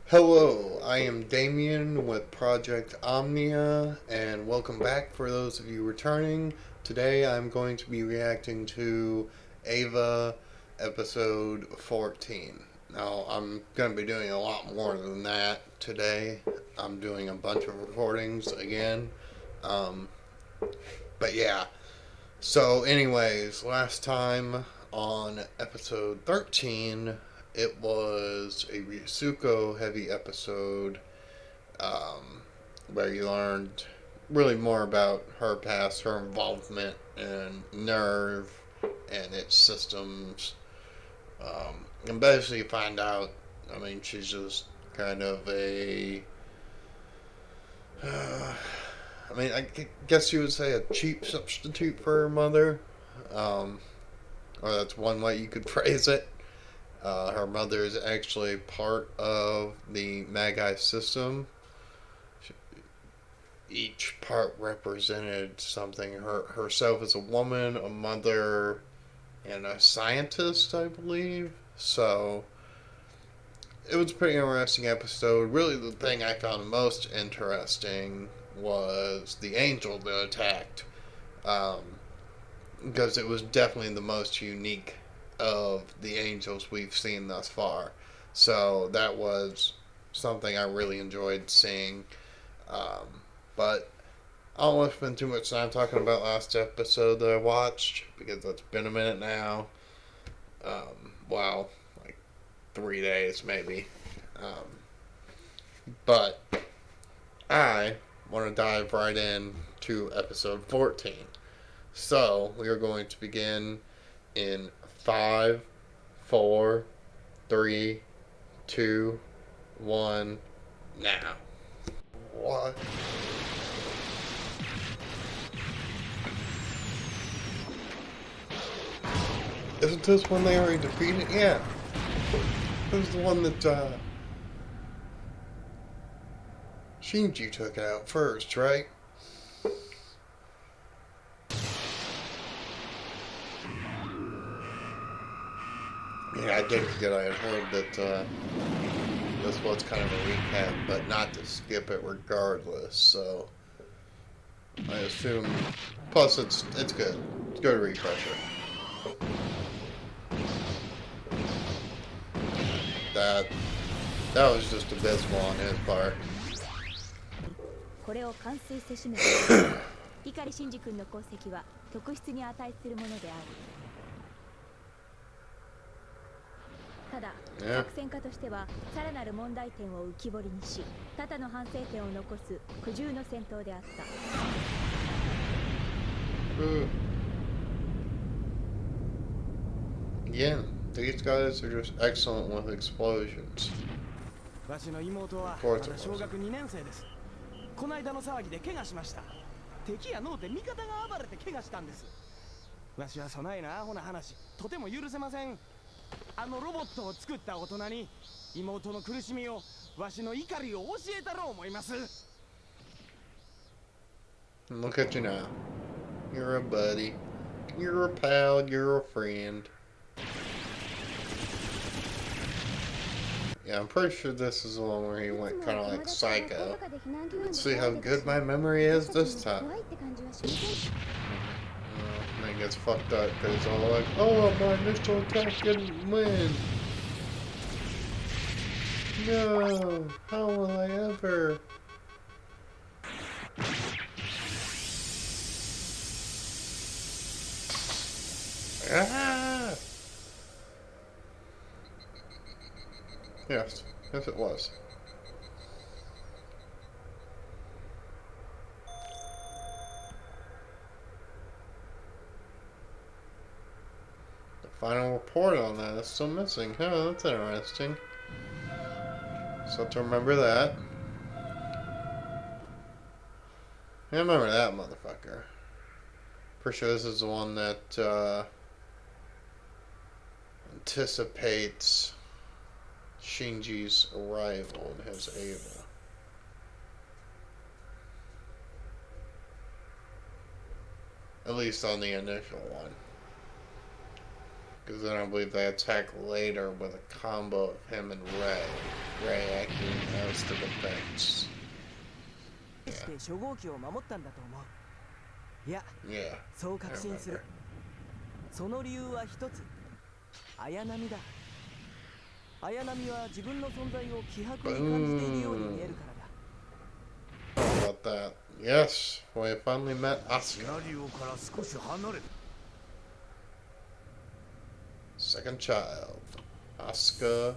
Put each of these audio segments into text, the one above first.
Hello, I am Damian with Project Omnia, and welcome back for those of you returning. Today I'm going to be reacting to Ava episode 14. Now, I'm going to be doing a lot more than that today. I'm doing a bunch of recordings again. Um, but yeah. So, anyways, last time on episode 13, it was a Ryusuko heavy episode um, where you learned really more about her past, her involvement in Nerve and its systems. And basically, find out, I mean, she's just kind of a. Uh, I mean, I guess you would say a cheap substitute for her mother. Um, or that's one way you could phrase it. Her mother is actually part of the Magi system. Each part represented something. Herself as a woman, a mother, and a scientist, I believe. So it was a pretty interesting episode. Really, the thing I found most interesting was the angel that attacked. Um, because it was definitely the most unique of the angels we've seen thus far. So that was something I really enjoyed seeing. Um, but I don't want to spend too much time talking about last episode that I watched because it's been a minute now. Wow, like 3 days maybe. But I want to dive right in to episode 14. So we are going to begin in five, four, three, two, one, now. What? Isn't this one they already defeated? Yeah. This is the one that Shinji took out first, right? Yeah, I did forget I had heard that this was kind of a recap, but not to skip it regardless. So I assume. Plus, it's good. It's good refresher. That that was just abysmal on his part. これを完遂せしめた碇シンジ君の功績は特筆に値するものである。ただ、作戦家としてはさらなる問題点を浮き彫りにし、多々の反省点を残す苦渋の戦闘であった。Yeah, these guys are just excellent with explosions. わしの妹はまだ小学2年生です。この間の騒ぎで怪我しました。敵やのうて味方が暴れて怪我したんです。わしはそないなアホな話とても許せません。あのロボットを作った大人に妹の苦しみをわしの怒りを教えたろう思います。 Look at you now. You're a buddy. You're a pal. You're a friend. Yeah, I'm pretty sure this is the one where he went kind of like psycho. Let's see how good my memory is this time. And he gets fucked up because he's all like, oh, my initial attack didn't win. No, how will I ever? Ah! Yes, yes it was. The final report on that is still missing. Huh, that's interesting. So have to remember that. I remember that motherfucker. Pretty sure this is the one that anticipates Shinji's arrival in his Ava. At least on the initial one. Because then I believe they attack later with a combo of him and Ray. Ray acting as the defense. Yeah. Yeah. そう確信する。その理由は一つ。綾波だ。綾波は自分の存在を希薄に感じているように見えるからだ。How about that? Yes, we finally met Asuka. Second child, Asuka.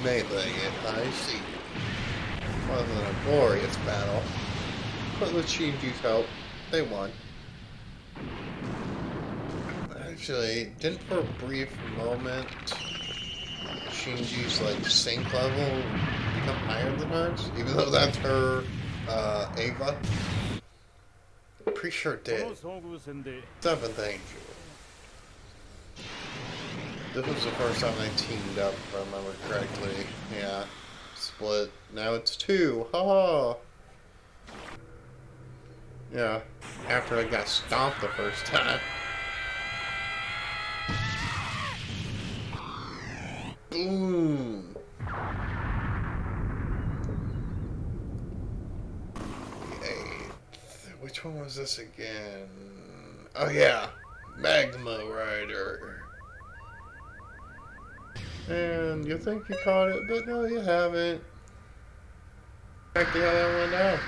Melee it, I see. Wasn't a glorious battle, but with Shinji's help, they won. Actually, didn't for a brief moment Shinji's like sync level become higher than hers? Even though that's her Ava? Pretty sure it did. Seventh Angel. This was the first time they teamed up, if I remember correctly. Yeah. Split. Now it's 2. Ha! Yeah. After I got stomped the first time. Boom! Which one was this again? Oh yeah! Magma Rider. And you think you caught it, but no, you haven't. Exactly how that went down.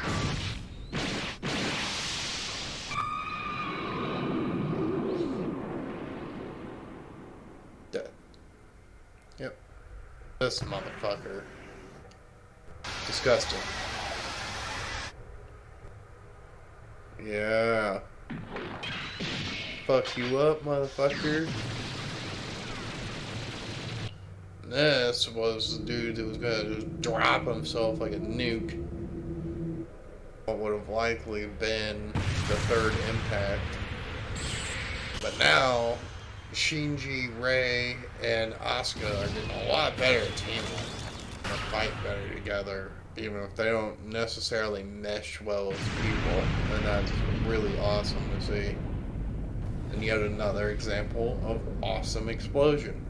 Dead. Yep. This motherfucker. Disgusting. Yeah. Fuck you up, motherfucker. This was the dude that was gonna just drop himself like a nuke. What would have likely been the third impact. But now, Shinji, Rei, and Asuka are getting a lot better at teamwork. They fight better together, even if they don't necessarily mesh well as people. And that's really awesome to see. And yet another example of awesome explosion.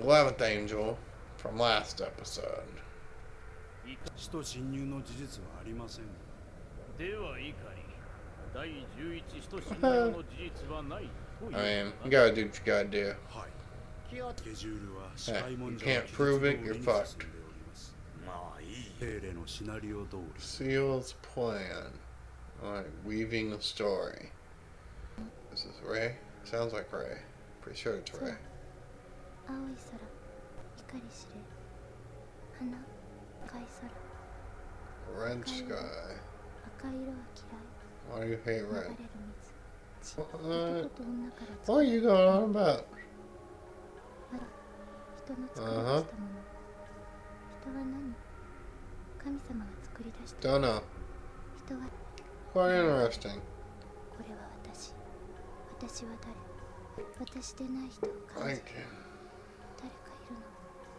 11th Angel from last episode. I mean, you gotta do what you gotta do. Hey, you can't prove it, you're fucked. Seal's plan. Alright, weaving the story. This is Ray? Sounds like Ray. Pretty sure it's Ray. Red sky. Why do you hate red? What are you going on about? Uh-huh. Don't know. Quite interesting. Thank you.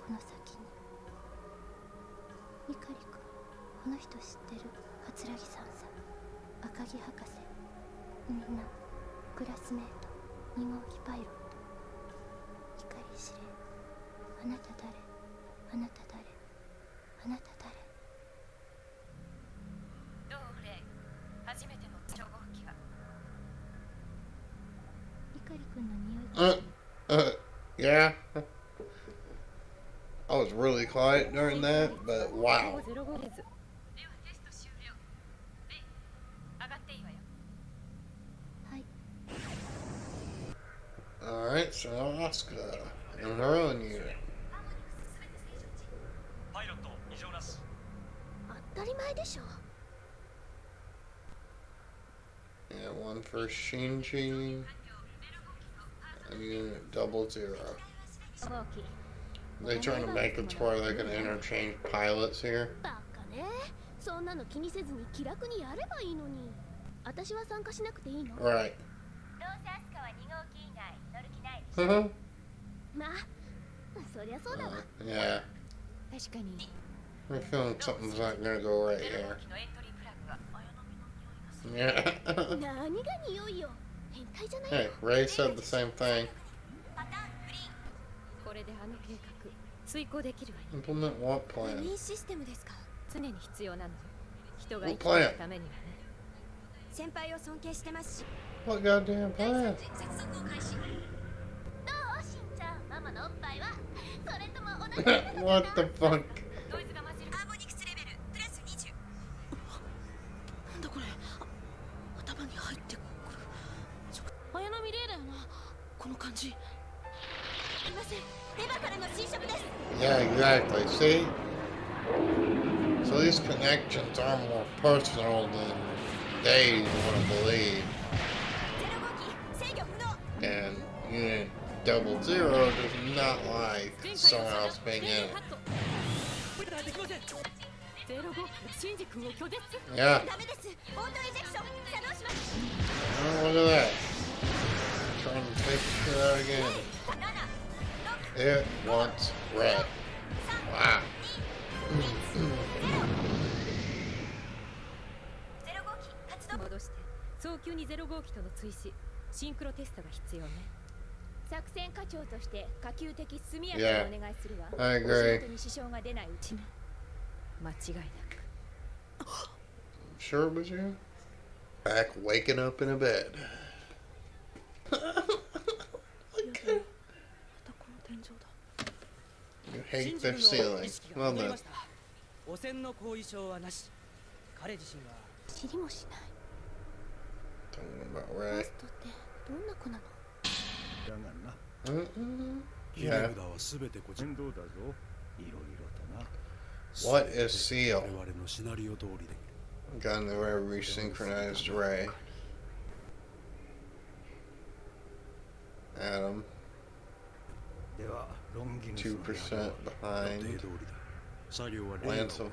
この先にミカリ君この人知ってる桂木さんさ赤木博士みんなクラスメート2号機パイロット光司令あなた誰あなた誰あなた誰どうレイ初めての超合機はミカリ君の匂いが Yeah. I was really quiet during that, but wow. Alright, so Asuka in her own unit. And one for Shinji. And unit 00. They trying to make it to where they can interchange pilots here. そんなの気にせずに気楽にやればいいのに。私は参加しなくていいの？ Right. どうせアスカは2号機以外乗る気ないでしょ。まあ、そりゃそうだわ。Yeah. 確かに I feel like something's not gonna go right here. Yeah. Hey, Ray said the same thing. Implement what plan? What plan? What goddamn plan? What the fuck? Yeah, exactly. See? So these connections are more personal than they want to believe. And Unit 00 does not like someone else being in it. Yeah. Oh, look at that. Trying to take the shit out again. It wants red. Wow. Yeah, I agree. Sure it was you? Back waking up in a bed. Okay. You hate the ceiling. Well done. Talking about Ray. Yeah. What is Seal? Got in the way resynchronized Ray. Adam. 2% behind. Lance of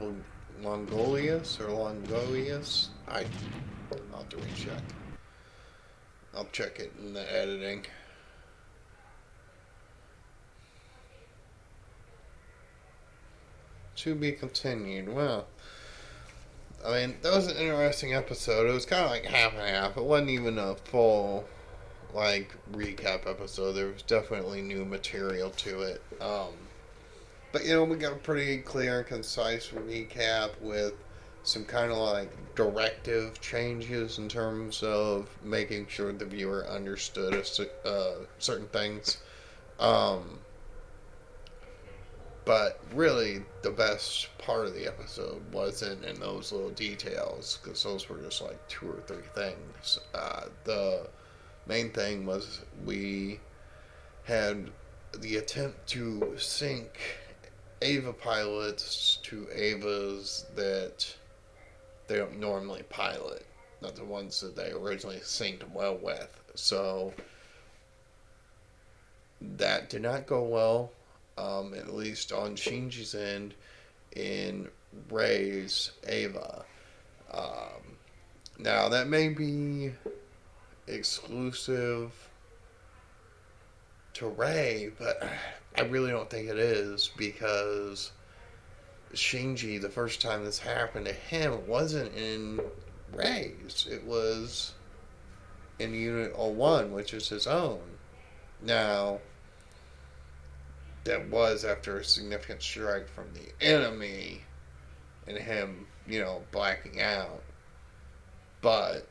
Longolius or Longolius? I'll have to recheck. I'll check it in the editing. To be continued. Well, I mean, that was an interesting episode. It was kind of like half and half. It wasn't even a full, like, recap episode. There was definitely new material to it. But, you know, we got a pretty clear and concise recap with some kind of, like, directive changes in terms of making sure the viewer understood certain things. But really, the best part of the episode wasn't in those little details, because those were just like 2 or 3 things. The main thing was we had the attempt to sync Ava pilots to Avas that they don't normally pilot, not the ones that they originally synced well with. So that did not go well. At least on Shinji's end, in Rei's Ava. Now, that may be exclusive to Rei, but I really don't think it is, because Shinji, the first time this happened to him, wasn't in Rei's. It was in Unit 01, which is his own. Now, that was after a significant strike from the enemy and him, you know, blacking out. But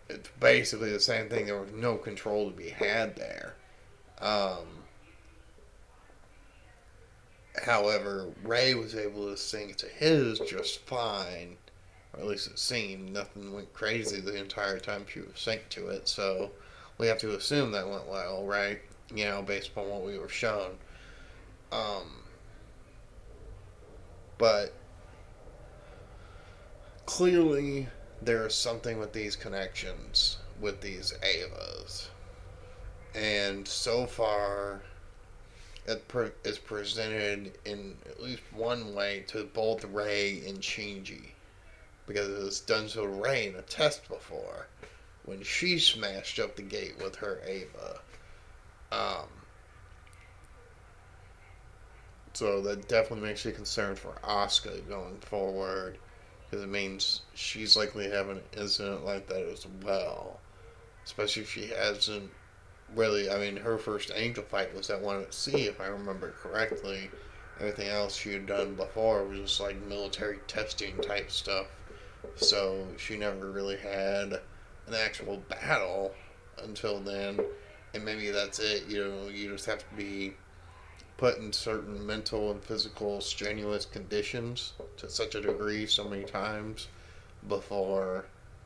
it's basically the same thing. There was no control to be had there. However, Rei was able to sync to his just fine. Or at least it seemed. Nothing went crazy the entire time she was synced to it. So we have to assume that went well, right? You know, based upon what we were shown. But clearly there's something with these connections with these Avas, and so far it is presented in at least one way to both Rei and Shinji, because it was done so to Rei in a test before when she smashed up the gate with her Ava. So that definitely makes you concerned for Asuka going forward, because it means she's likely to have an incident like that as well. Especially if she hasn't really. I mean, her first angel fight was that one at sea, if I remember correctly. Everything else she had done before was just like military testing type stuff. So she never really had an actual battle until then. And maybe that's it. You know, you just have to be put in certain mental and physical strenuous conditions to such a degree so many times before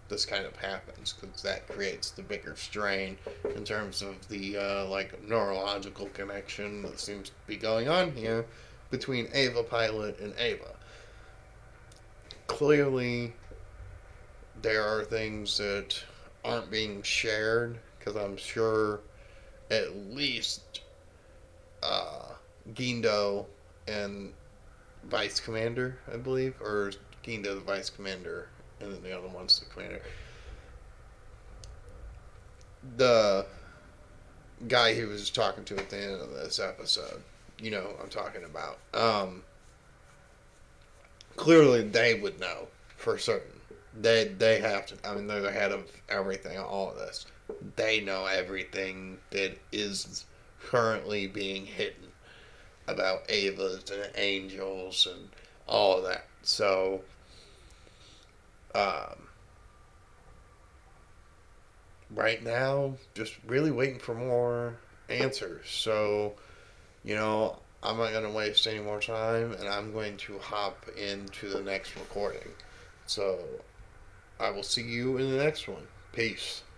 this kind of happens, because that creates the bigger strain in terms of the like neurological connection that seems to be going on here between Ava Pilot and Ava. Clearly, there are things that aren't being shared, because I'm sure at least uh, Gindo and Vice Commander, I believe, or Gindo the Vice Commander, and then the other one's the Commander. The guy he was talking to at the end of this episode, you know what I'm talking about. Clearly, they would know for certain. They have to. I mean, they're the head of everything. All of this, they know everything that is currently being hidden about Avas and angels and all of that. So, um, right now, just really waiting for more answers. So, you know, I'm not going to waste any more time, and I'm going to hop into the next recording. So, I will see you in the next one. Peace.